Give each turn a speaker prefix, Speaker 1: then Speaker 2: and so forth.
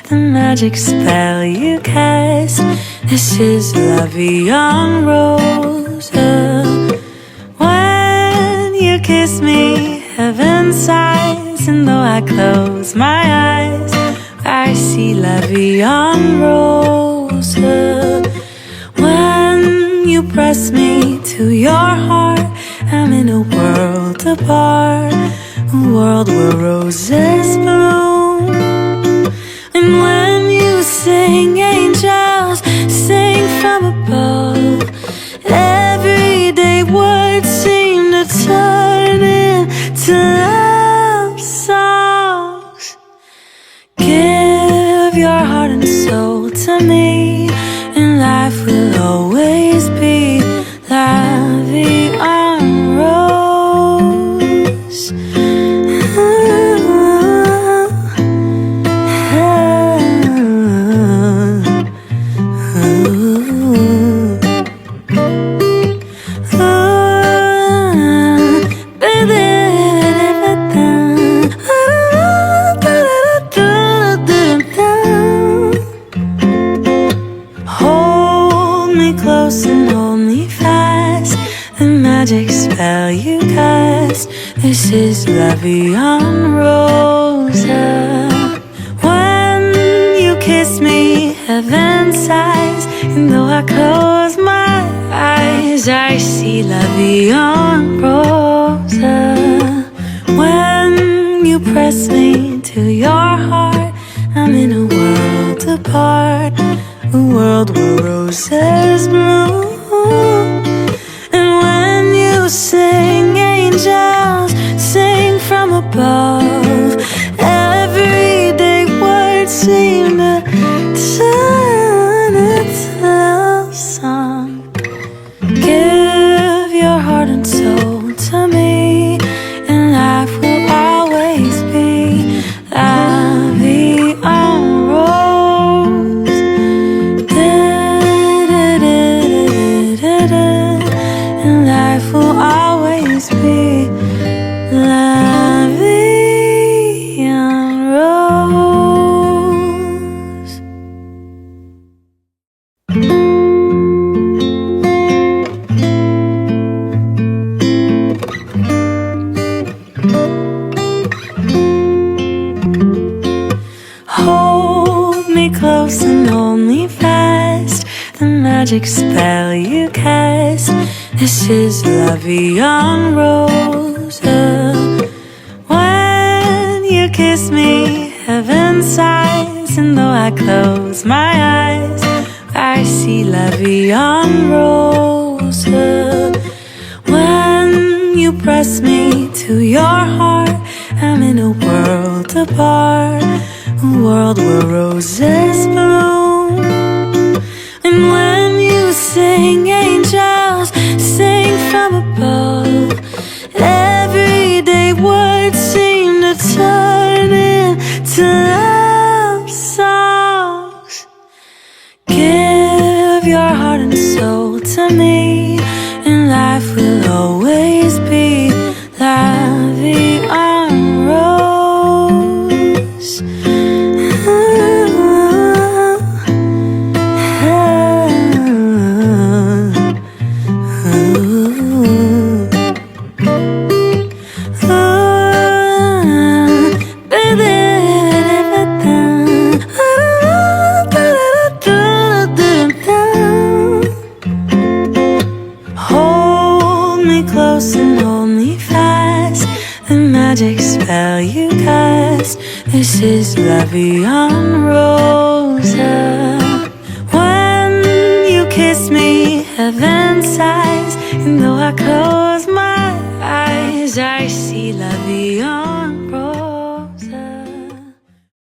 Speaker 1: the magic spell you cast. This is La Vie en Rose. When you kiss me, heaven sighs, and though I close my eyes, I see La Vie en Rose. When you press me to your heart, I'm in a world apart, a world where roses bloom. And when you sing, angels sing from above. Everyday words seem to turn into love songs. Give your heart and soul to me, and life will always be La Vie en Rose. Close and hold me fast, the magic spell you cast. This is La Vie en Rose. When you kiss me, heaven sighs, and though I close my eyes, I see La Vie en Rose. When you press me to your heart, I'm in a world apart, a world where roses bloom. And when you sing, angels sing from above. Everyday words seem to turn into love song. Give your heart and soul to me, and life will always be La Vie en Rose. And life will always be La Vie en Rose. Hold me close and hold me fast, the magic spell you cast. This is La Vie en Rose. When you kiss me, heaven sighs, and though I close my eyes, I see La Vie en Rose. When you press me to your heart, I'm in a world apart, a world where roses bloom. And when you sing, angels sing from above. Everyday words seem to turn into love songs. Give your heart and soul to me, and life will always be La Vie en Rose. Close and hold me fast, the magic spell you cast. This is La Vie en Rose. When you kiss me, heaven sighs, and though I close my eyes, I see La Vie en